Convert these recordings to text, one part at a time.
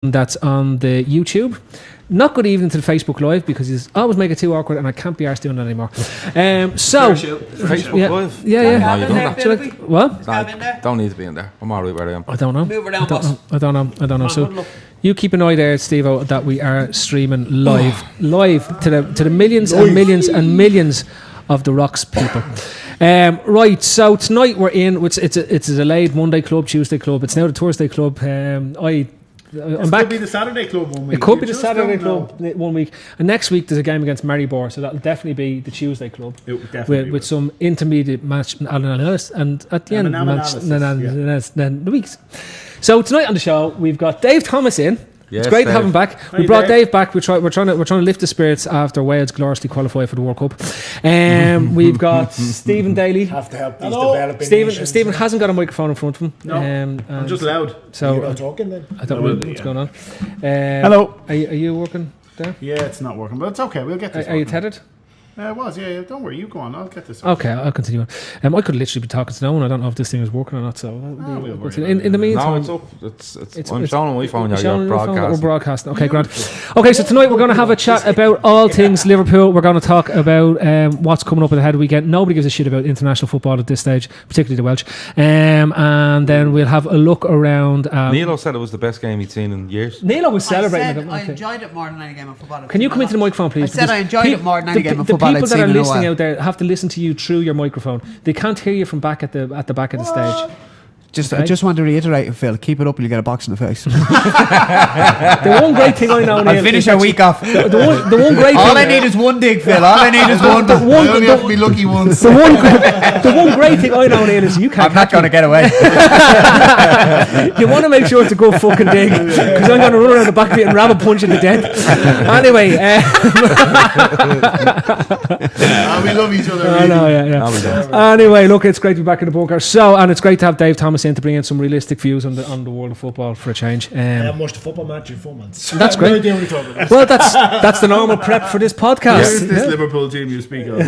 that's on the YouTube. Not good evening to the Facebook Live because he's always make it too awkward and I can't be arsed doing that anymore. Facebook Live? Yeah. No, you don't. What? Don't need to be in there. I'm alright where I am. I don't know. Move her down, boss. I don't know. So you keep an eye there, Steve-O, that we are streaming live to the millions and millions and millions of the Rocks people. Right, so tonight we're in. It's a delayed Monday club, Tuesday club. It's now the Thursday club. I'm back. It could be the Saturday club 1 week. It could be the Saturday club 1 week, and next week there's a game against Maryborough, so that'll definitely be the Tuesday club with some intermediate match analysis, and at the end then the weeks. So tonight on the show we've got Dave Thomas in. Yes, it's great to have Dave. him back. We brought Dave back. We're trying to lift the spirits after Wales gloriously qualify for the World Cup. We've got Stephen Daly. Have to help these developing Stephen hasn't got a microphone in front of him. No, I'm just loud. So You're not talking then. I don't know what's going on. Hello. Are you working there? Yeah, it's not working, but it's okay. We'll get this. Are you tethered? It was, yeah. Don't worry, you go on. I'll get this. Okay, I'll continue on. I could literally be talking to no one. I don't know if this thing is working or not. So we'll worry in the meantime, No, it's up. I'm showing on my phone. You're broadcasting. We're broadcasting. Okay, grand. Okay, so tonight we're going to have a chat about all things Liverpool. We're going to talk about what's coming up ahead of the weekend. Nobody gives a shit about international football at this stage, particularly the Welsh. And then we'll have a look around. Nilo said it was the best game he'd seen in years. Nilo was celebrating. I enjoyed it more than any game of football. Can you come into the microphone, please? I said I enjoyed it more than any game of the football. people I'd that seen are in a listening while. out there have to listen to you through your microphone. They can't hear you from back at the back of the stage. I just want to reiterate, Phil, keep it up and you get a box in the face. The one great thing I know, I'll finish our week off. The one great All thing, I need is one dig, Phil. All I need is one. I only have to be lucky once. the one great thing I know, Neil, is you can't. I'm not going to get away. You want to make sure it's a good fucking dig, because I'm going to run around the back of it and rabbit punch in the dead. Anyway, We love each other. I know, yeah. No, we don't. Anyway, look, it's great to be back in the bunker. So, and it's great to have Dave Thomas in to bring in some realistic views on the world of football for a change. I haven't watched a football match in 4 months. That's great. No idea what you're talking about. Well, that's the normal prep for this podcast. Where's this Liverpool team you speak of?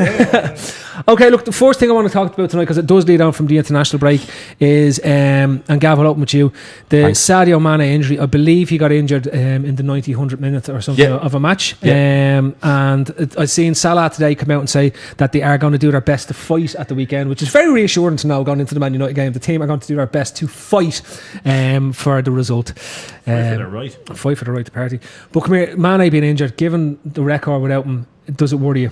Okay, look, the first thing I want to talk about tonight, because it does lead on from the international break, is, and Gav, I'll open with you, the Sadio Mane injury. I believe he got injured in the 90-100 minutes or something of a match. And I've seen Salah today come out and say that they are going to do their best to fight at the weekend, which is very reassuring to know going into the Man United game. The team are going to do their best to fight for the result. Fight for the right to party. But come here, Mane being injured, given the record without him, does it worry you?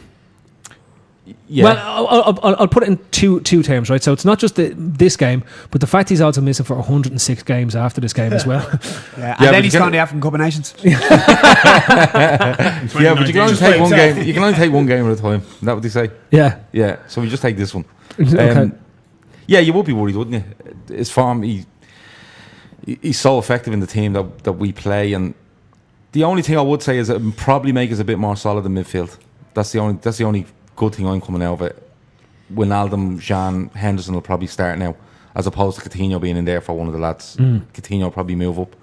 Yeah. Well, I'll put it in two terms, right? So it's not just this game, but the fact he's also missing for 106 games after this game as well. And then he's gone to the African Cup of Nations. Yeah, but you can only take one game. You can only take one game at a time. Is that what they say? Yeah. So we just take this one. Okay. Yeah, you would be worried, wouldn't you? His form, he's so effective in the team that we play, and the only thing I would say is it would probably make us a bit more solid in midfield. That's the only good thing I'm coming out of it. Wijnaldum, Jean, Henderson will probably start now, as opposed to Coutinho being in there for one of the lads. Coutinho will probably move up.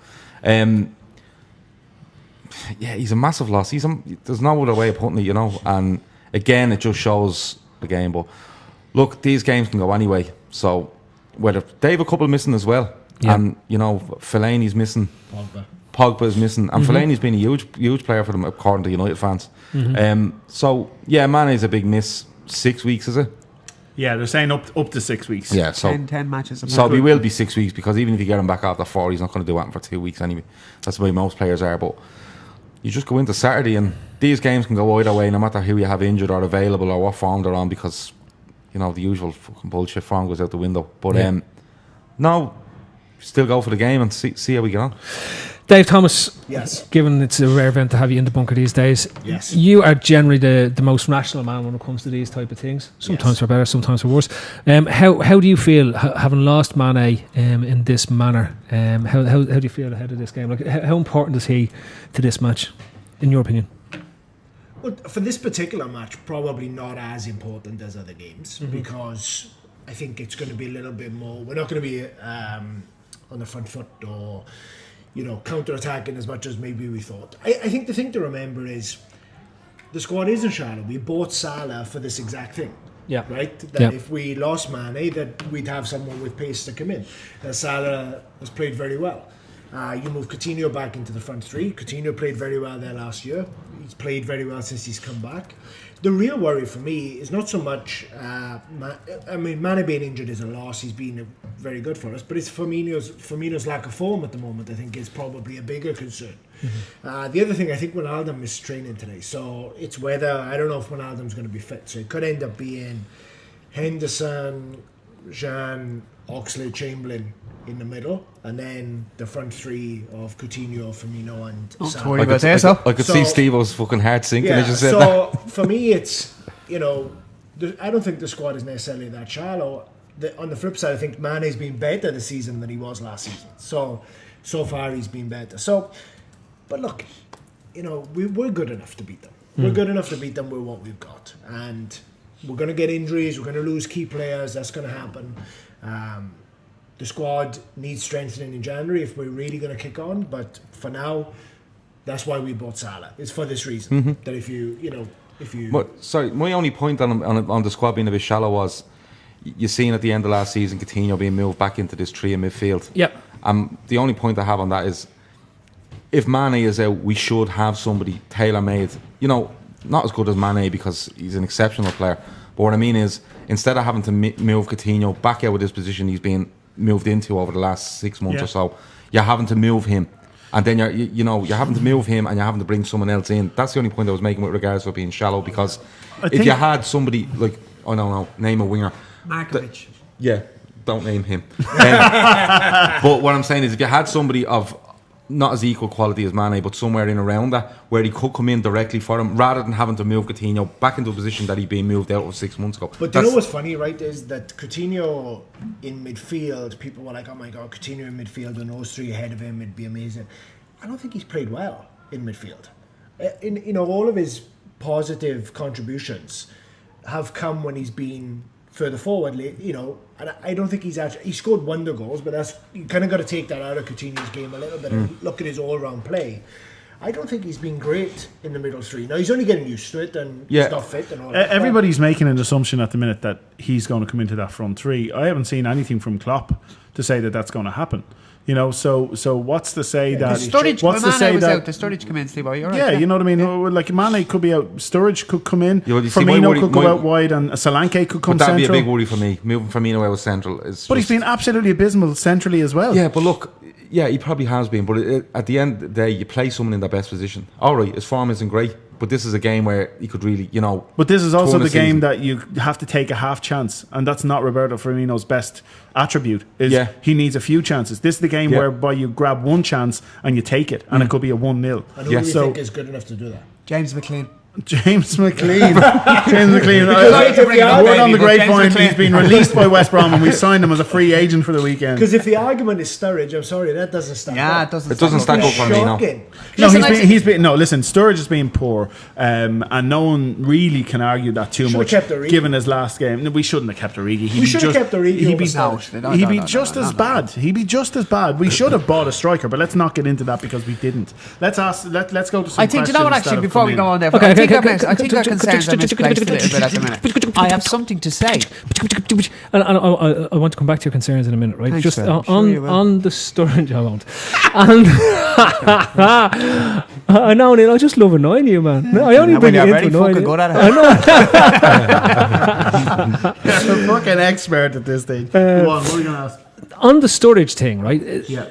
Yeah, he's a massive loss. There's no other way of putting it, you know. And again, it just shows the game. But look, these games can go anyway. So whether they have a couple missing as well, and you know, Fellaini's missing. Pogba is missing, and Fellaini's been a huge player for them, according to United fans. So yeah, Mane is a big miss. 6 weeks, is it? Yeah, they're saying up to 6 weeks. Yeah, so 10 matches. So he will be 6 weeks, because even if you get him back after 4, he's not going to do anything for 2 weeks anyway. That's the way most players are. But you just go into Saturday, and these games can go either way, no matter who you have injured or available or what form they're on, because you know the usual fucking bullshit form goes out the window. But no, still go for the game and see how we get on. Dave Thomas, Yes. Given it's a rare event to have you in the bunker these days, Yes. you are generally the most rational man when it comes to these type of things. Sometimes for better, sometimes for worse. How do you feel having lost Mane in this manner? How do you feel ahead of this game? Like, how important is he to this match, in your opinion? Well, for this particular match, probably not as important as other games, because I think it's going to be a little bit more. We're not going to be on the front foot or counter-attacking as much as maybe we thought. I think the thing to remember is the squad isn't shallow. We bought Salah for this exact thing. Yeah. Right? That if we lost Mane, that we'd have someone with pace to come in. Salah has played very well. You move Coutinho back into the front three. Coutinho played very well there last year. He's played very well since he's come back. The real worry for me is not so much. Mane being injured is a loss. He's been very good for us, but it's Firmino's lack of form at the moment. I think is probably a bigger concern. The other thing, I think Wijnaldum is training today, so it's whether I don't know if Wijnaldum's going to be fit. So it could end up being Henderson, Jean, Oxlade-Chamberlain in the middle, and then the front three of Coutinho, Firmino, and Salah. I could see Steve-O's fucking heart sinking as you said that. So for me, it's I don't think the squad is necessarily that shallow. On the flip side, I think Mane's been better this season than he was last season. So far he's been better. So, but look, we're good enough to beat them. We're good enough to beat them with what we've got, and we're going to get injuries. We're going to lose key players. That's going to happen. The squad needs strengthening in January if we're really going to kick on. But for now, that's why we bought Salah. It's for this reason that if you. But sorry, my only point on the squad being a bit shallow was you seen at the end of last season Coutinho being moved back into this three in midfield. Yep. The only point I have on that is if Mane is out, we should have somebody tailor-made. Not as good as Mane because he's an exceptional player. But what I mean is, instead of having to move Coutinho back out of this position he's been moved into over the last 6 months or so, you're having to move him, and then you're having to move him, and you're having to bring someone else in. That's the only point I was making with regards to being shallow. Because if you had somebody like name a winger, Markovic. Don't name him. But what I'm saying is, if you had somebody of not as equal quality as Mane, but somewhere in around that, where he could come in directly for him, rather than having to move Coutinho back into a position that he'd been moved out of 6 months ago. But you know what's funny, right, is that Coutinho in midfield, people were like, oh my God, Coutinho in midfield and those three ahead of him, it'd be amazing. I don't think he's played well in midfield. All of his positive contributions have come when he's been further forward, and I don't think he scored wonder goals, but you kind of got to take that out of Coutinho's game a little bit and look at his all-round play. I don't think he's been great in the middle three. Now he's only getting used to it, and he's not fit and all that. Everybody's making an assumption at the minute that he's going to come into that front three. I haven't seen anything from Klopp to say that that's going to happen. So what's to say that? Sturridge, what's to say that? The Sturridge come in, Steve. You're right. Yeah, you know what I mean. Like Mane could be out, Sturridge could come in, Firmino could go out wide, and Solanke could come central. That'd be a big worry for me. Moving Firmino out central is. But he's been absolutely abysmal centrally as well. Yeah, but look, he probably has been. But at the end of the day, you play someone in their best position. All right, his form isn't great, but this is a game where he could really, But this is also the game that you have to take a half chance, and that's not Roberto Firmino's best attribute. He needs a few chances. This is the game whereby you grab one chance and you take it, and it could be a 1-0. And who do you think is good enough to do that? James McLean. James McLean. Word on the grapevine, he's been released by West Brom, and we signed him as a free agent for the weekend. Because if the argument is Sturridge, I'm sorry, that doesn't stack up. Yeah, it doesn't stack up for me, no. No, listen, Sturridge has been poor, and no one really can argue that too much, given his last game. We shouldn't have kept Origi. We should have kept Origi. He'd be just as bad. He'd be just as bad. We should have bought a striker, but let's not get into that because we didn't. Let's go to some questions. I think, actually, before we go on there, I think our concerns are misplaced a little bit at the minute. I have something to say. And I want to come back to your concerns in a minute, right? Thanks, just on the Sturridge, I won't. I know, Neil, I just love annoying you, man. No, I only bring you in to annoy you. Good at it. I know. You're a fucking expert at this stage. Go on, what are you going to ask? On the Sturridge thing, right? Yeah.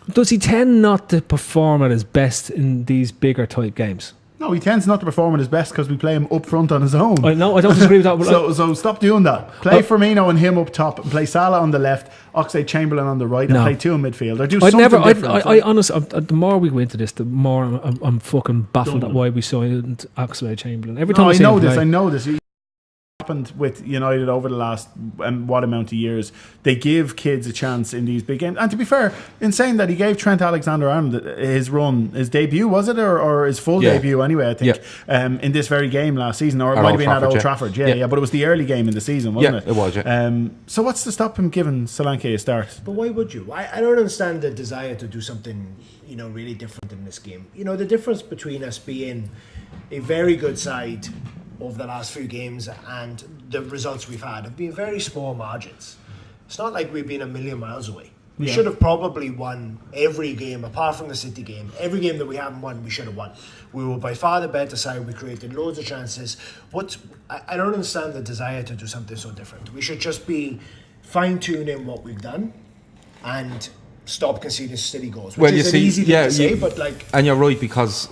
Does he tend not to perform at his best in these bigger type games? No, he tends not to perform at his best because we play him up front on his own. I don't disagree with that. So stop doing that. Play Firmino and him up top, and play Salah on the left, Oxlade-Chamberlain on the right, and play two in midfield. Or do something different. I honestly, the more we go into this, the more I'm fucking baffled at why we signed Oxlade-Chamberlain. Every time I know this. Happened with United over the last what amount of years. They give kids a chance in these big games, and to be fair, in saying that, he gave Trent Alexander-Arnold his debut, was it, or his full debut anyway, I think, in this very game last season, or it might have been at Old Trafford, but it was the early game in the season, wasn't it? It was, so what's to stop him giving Solanke a start? But why would you? I don't understand the desire to do something really different in this game. The difference between us being a very good side over the last few games and the results we've had have been very small margins. It's not like we've been a million miles away. We should have probably won every game, apart from the City game. Every game that we haven't won, we should have won. We were by far the better side. We created loads of chances. I don't understand the desire to do something so different. We should just be fine-tuning what we've done and stop conceding silly goals. Which is an easy thing to say, but and you're right, because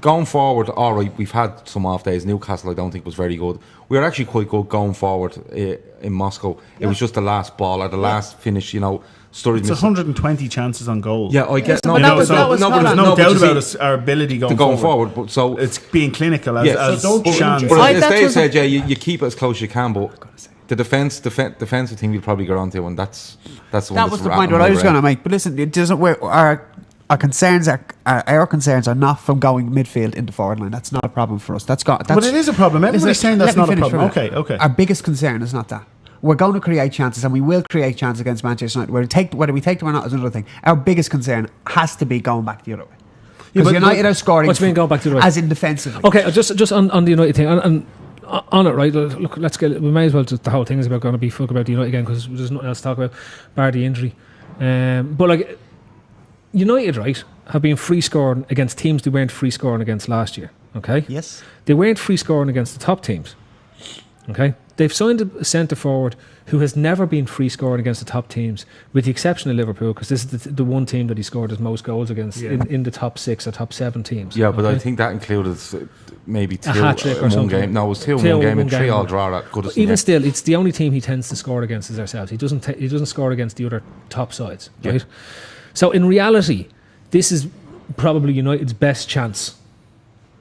going forward, all right, we've had some off days. Newcastle, I don't think, was very good. We were actually quite good going forward in Moscow. It was just the last ball or the last finish, Sturridge. It's 120 chances on goal. Yeah, I get no doubt about our ability going forward. But so it's being clinical as chance. But as Dave said, you keep it as close as you can. But the defensive thing we'll probably get onto, and that's the one. That was the point what I was going to make. But listen, it doesn't. Our concerns are not from going midfield into forward line. That's not a problem for us. But it is a problem. Everybody's saying that's not a problem. Okay. Our biggest concern is not that. We're going to create chances, and we will create chances against Manchester United. Whether we take them or not is another thing. Our biggest concern has to be going back the other way. Because United are scoring. What's mean going back the other way? As in defensively. Okay, just on the United thing, and on it, right? Look, we may as well. The whole thing is going to be about the United again, because there's nothing else to talk about, bar the injury. But United, right, have been free scoring against teams they weren't free scoring against last year. Okay. Yes. They weren't free scoring against the top teams. Okay. They've signed a centre forward who has never been free scoring against the top teams, with the exception of Liverpool, because this is the one team that he scored his most goals against in the top 6 or top 7 teams. Yeah, but I think that included maybe 2 a hat-trick or something. Game. No, it was 2 in one game and 3 all draw. Even still, it's the only team he tends to score against is ourselves. He doesn't score against the other top sides, right? So in reality, this is probably United's best chance.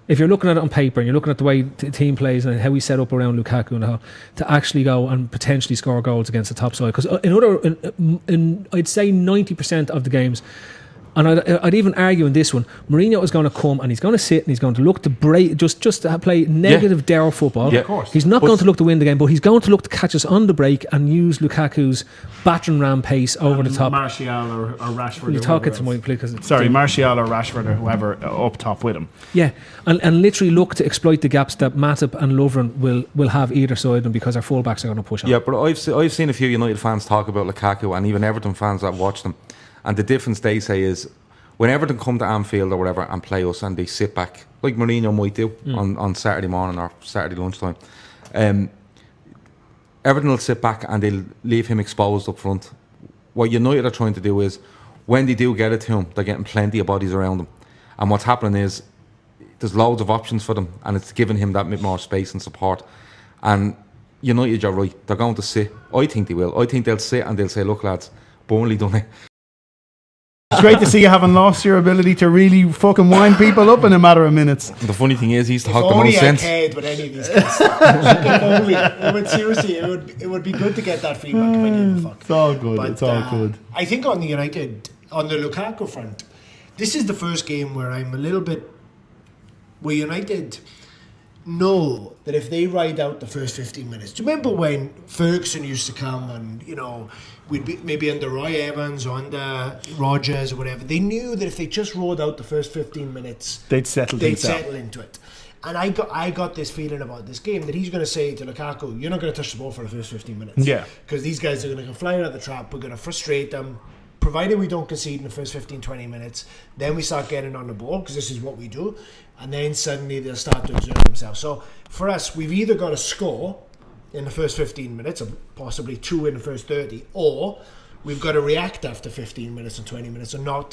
If you're looking at it on paper and you're looking at the way the team plays and how we set up around Lukaku and how to actually go and potentially score goals against the top side, because in I'd say 90% of the games, and I'd even argue in this one, Mourinho is going to come and he's going to sit and he's going to look to break, just to play negative dare football. Yeah, of course. He's not going to look to win the game, but he's going to look to catch us on the break and use Lukaku's battering ram pace over the top. Martial or Rashford. You talk it to my because Martial or Rashford or whoever up top with him. Yeah, and literally look to exploit the gaps that Matip and Lovren will have either side of them, because our fullbacks are going to push on. Yeah, but I've seen a few United fans talk about Lukaku, and even Everton fans that watch them. And the difference they say is, when Everton come to Anfield or whatever and play us and they sit back, like Mourinho might do on Saturday morning or Saturday lunchtime, Everton will sit back and they'll leave him exposed up front. What United are trying to do is, when they do get it to him, they're getting plenty of bodies around him. And what's happening is, there's loads of options for them, and it's giving him that bit more space and support. And United, you're right, they're going to sit. I think they will. I think they'll sit and they'll say, look lads, Burnley done it. It's great to see you having lost your ability to really fucking wind people up in a matter of minutes. The funny thing is, he's talked the most sense. If only I cared with any of these guys. Seriously, it would be good to get that feedback if I gave a fuck. It's all good. But, it's all good. I think on the Lukaku front, this is the first game where I'm a little bit, where United know that if they ride out the first 15 minutes. Do you remember when Ferguson used to come and, we'd be maybe under Roy Evans or under Rodgers or whatever. They knew that if they just rode out the first 15 minutes, they'd settle into it. And I got this feeling about this game that he's going to say to Lukaku, you're not going to touch the ball for the first 15 minutes. Yeah. Because these guys are going to come flying out of the trap. We're going to frustrate them. Provided we don't concede in the first 15-20 minutes, then we start getting on the ball, because this is what we do, and then suddenly they'll start to exert themselves. So for us, we've either got to score in the first 15 minutes, or possibly 2 in the first 30, or we've got to react after 15 minutes and 20 minutes and not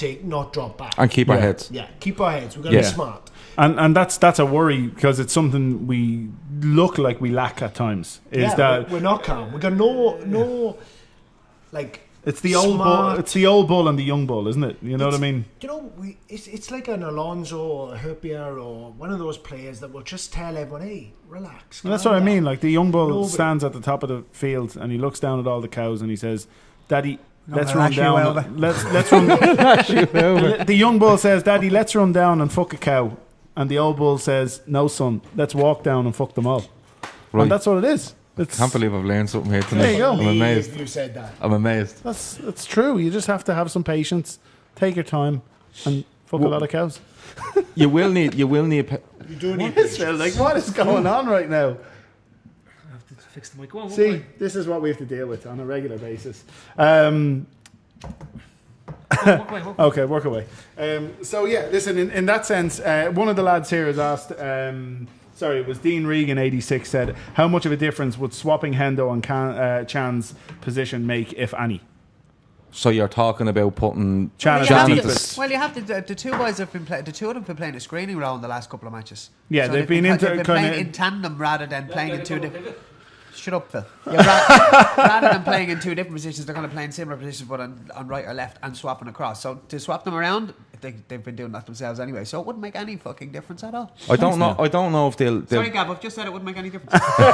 drop back. And keep our heads. Yeah, keep our heads. We've got to be smart. And that's a worry, because it's something we look like we lack at times. We're not calm. We've got no like... It's the old bull. It's the old bull and the young bull, isn't it? You know what I mean? It's like an Alonso or a Hyypiä or one of those players that will just tell everyone, "Hey, relax." And that's what I mean. Like, the young bull stands at the top of the field and he looks down at all the cows and he says, "Daddy, let's run down. Let's run." The young bull says, "Daddy, let's run down and fuck a cow," and the old bull says, "No, son, let's walk down and fuck them all." Right. And that's what it is. I can't believe I've learned something here tonight. There you go. I'm amazed. You said that. I'm amazed. That's true. You just have to have some patience, take your time, and fuck a lot of cows. You will need. You do need. What is going on right now? I have to fix the mic. Go on, See, this is what we have to deal with on a regular basis. Okay, work away. So yeah, listen. In that sense, one of the lads here has asked. Sorry, it was Dean Regan, 86, said, how much of a difference would swapping Hendo and Chan's position make, if any? So you're talking about putting Chan Well, you have to. The two boys have been playing. The two of them have been playing a screening role in the last couple of matches. Yeah, so they've been playing in tandem rather than playing in two different. Shut up, Phil. Yeah, rather than playing in two different positions, they're going to play in similar positions, but on right or left, and swapping across. So to swap them around, they've been doing that themselves anyway. So it wouldn't make any fucking difference at all. I don't know if they'll Sorry, Gav, I've just said it wouldn't make any difference. Perhaps.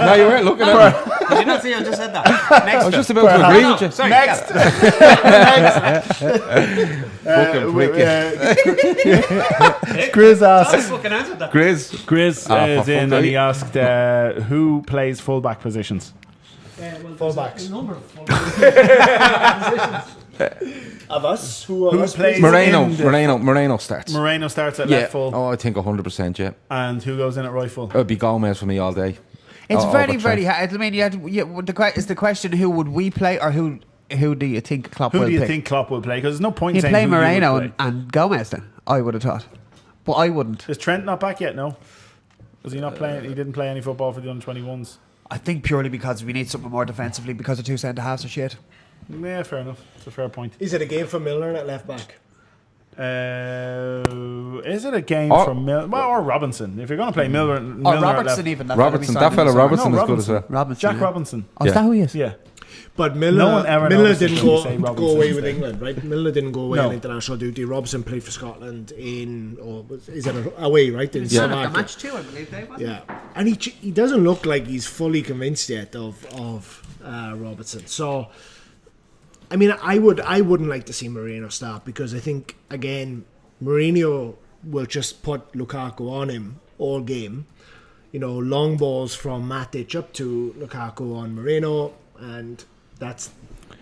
No, you weren't looking at me. Did you not see I just said that? Next I was just about to agree with you. Sorry, Next. Fucking prick. Grizz asked. fucking answered that. Grizz is in, and he asked who plays fullback positions. Fullbacks. Number of fullbacks. Of us? Who plays Moreno starts. Moreno starts at left full. Oh, I think 100%, yeah. And who goes in at right full? It would be Gomez for me all day. It's very, over very Trent. hard. I mean, is the question who would we play or who do you think Klopp will Who do you pick? think Klopp will play? Because there's no point He'd saying play who you would Moreno play. and Gomez then, I would have thought. But I wouldn't. Is Trent not back yet? No. Was he not playing? He didn't play any football for the under-21s. I think purely because we need something more defensively because the two centre-halves are shit. Yeah, fair enough. It's a fair point. Is it a game for Milner at left back? Is it a game for Milner? Well, or Robinson. If you're going to play Milner Or at Robertson left. even. That fella Robertson is good as well. Robinson, Jack yeah. Robinson. Oh, is that who he is? Yeah. But No Milner, one ever Milner notices didn't when you say go Robinson's away with name. England, right? Milner didn't go away No. on international duty. Robinson played for Scotland is it away, right? In Yeah. South The Africa. match too, I believe, Dave, wasn't Yeah, and he doesn't look like he's fully convinced yet of Robertson. So, I mean, I wouldn't like to see Mourinho start because I think again Mourinho will just put Lukaku on him all game. You know, long balls from Matic up to Lukaku on Mourinho, and that's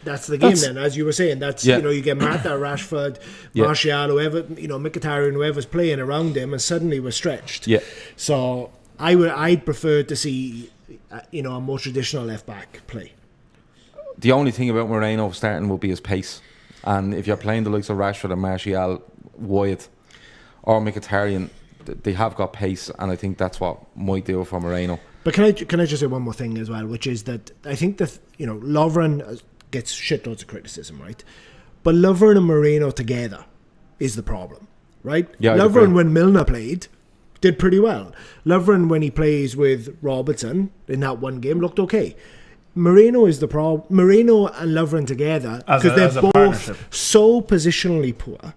the game then. As you were saying, you know, you get Mata, Rashford, Martial, whoever, you know, Mkhitaryan, whoever's playing around him, and suddenly we're stretched. Yeah. So I'd prefer to see you know, a more traditional left back play. The only thing about Moreno starting will be his pace. And if you're playing the likes of Rashford and Martial wide or Mkhitaryan, they have got pace, and I think that's what might do it for Moreno. But can I just say one more thing as well, which is that I think that, you know, Lovren gets shitloads of criticism, right? But Lovren and Moreno together is the problem, right? Yeah, Lovren, when Milner played, did pretty well. Lovren, when he plays with Robertson in that one game, looked okay. Moreno is the problem. Moreno and Lovren together, because they're both so positionally poor,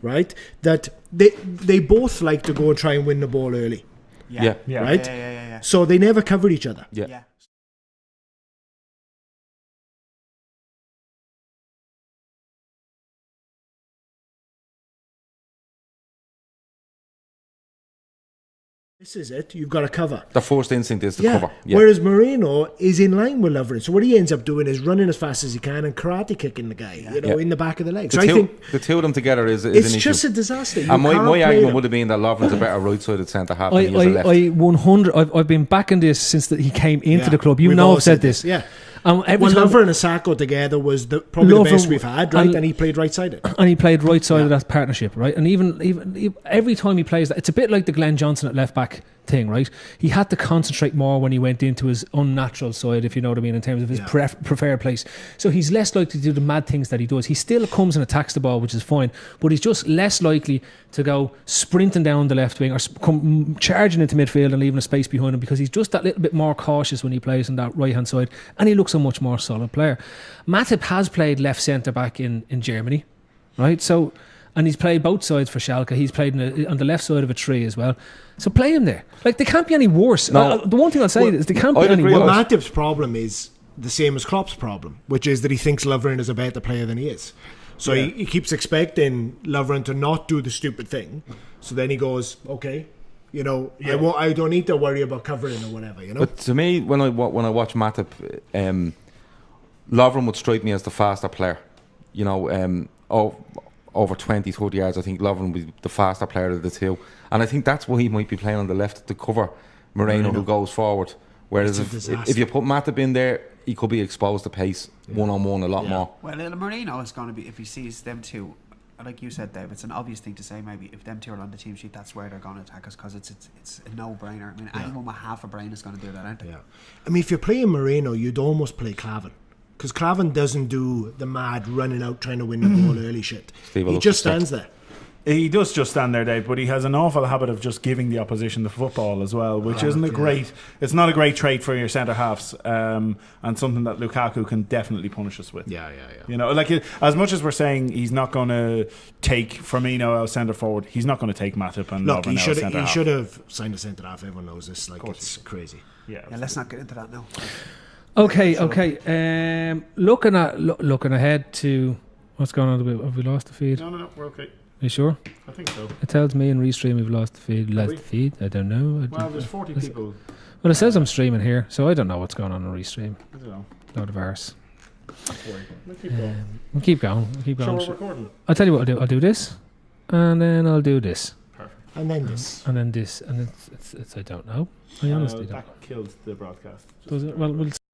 right? That they both like to go and try and win the ball early, Yeah. right? Yeah. So they never cover each other. Yeah. This is it. You've got to cover. The first instinct is to cover. Yeah. Whereas Moreno is in line with Lovren. So what he ends up doing is running as fast as he can and karate kicking the guy, you know, in the back of the legs. So I think the two of them together is it's an issue. just a disaster. And my argument would have been that Lovren's a better right-sided centre half than he is a left. I 100. I've been backing this since he came into the club. You We've know, all I've said this. Yeah. And every When time, Lovren and Sacco together was probably the best we've had, right? And he played right-sided. and he played right side of that partnership, right? And even every time he plays that, it's a bit like the Glenn Johnson at left back thing, right? He had to concentrate more when he went into his unnatural side, if you know what I mean, in terms of his preferred place. So he's less likely to do the mad things that he does. He still comes and attacks the ball, which is fine, but he's just less likely to go sprinting down the left wing or come charging into midfield and leaving a space behind him, because he's just that little bit more cautious when he plays on that right hand side, and he looks a much more solid player. Matip has played left centre back in Germany, right? So, and he's played both sides for Schalke. He's played on the left side of a tree as well. So play him there. Like, they can't be any worse. No. The one thing I'll say is they can't be any agree. worse. Well, Matip's problem is the same as Klopp's problem, which is that he thinks Lovren is a better player than he is. So he keeps expecting Lovren to not do the stupid thing. So then he goes, okay, you know, I don't need to worry about covering or whatever, you know. But to me, when I watch Matip, Lovren would strike me as the faster player. You know, over 20, 30 yards, I think Lovren would be the faster player of the two. And I think that's why he might be playing on the left to cover Moreno, who goes forward Whereas It's a if disaster. you put Matip in there, he could be exposed to pace one-on-one a lot more. Well, Marino is going to be, if he sees them two, like you said, Dave, it's an obvious thing to say maybe, if them two are on the team sheet, that's where they're going to attack us, because it's a no-brainer. I mean, anyone with half a brain is going to do that, aren't they? Yeah. I mean, if you're playing Moreno, you'd almost play Clavin. Because Clavin doesn't do the mad running out trying to win the ball early shit. Steve, He just stands there. He does just stand there, Dave, but he has an awful habit of just giving the opposition the football as well, which isn't it's not a great trait for your centre halves, and something that Lukaku can definitely punish us with. Yeah. You know, like as much as we're saying he's not going to take Firmino out centre forward, he's not going to take Matip and Look, Lovren he out should centre half. have signed a centre half. Everyone knows this. Like, it's crazy. Yeah, Yeah, let's not get into that now. Okay. Looking ahead to what's going on. Have we lost the feed? No, we're okay. Are you sure? I think so. It tells me in Restream we've lost the feed. we? Lost the feed. I don't know. Well, there's 40 people. Well, it says I'm streaming here, so I don't know what's going on in Restream. I don't know. Load of arse. Don't worry. We'll keep going. We'll keep going. So we're recording. I'll tell you what I'll do. I'll do this, and then I'll do this, Perfect. And then this. and then this, and it's I don't know. I honestly don't. That killed the broadcast. Does it? Well, we'll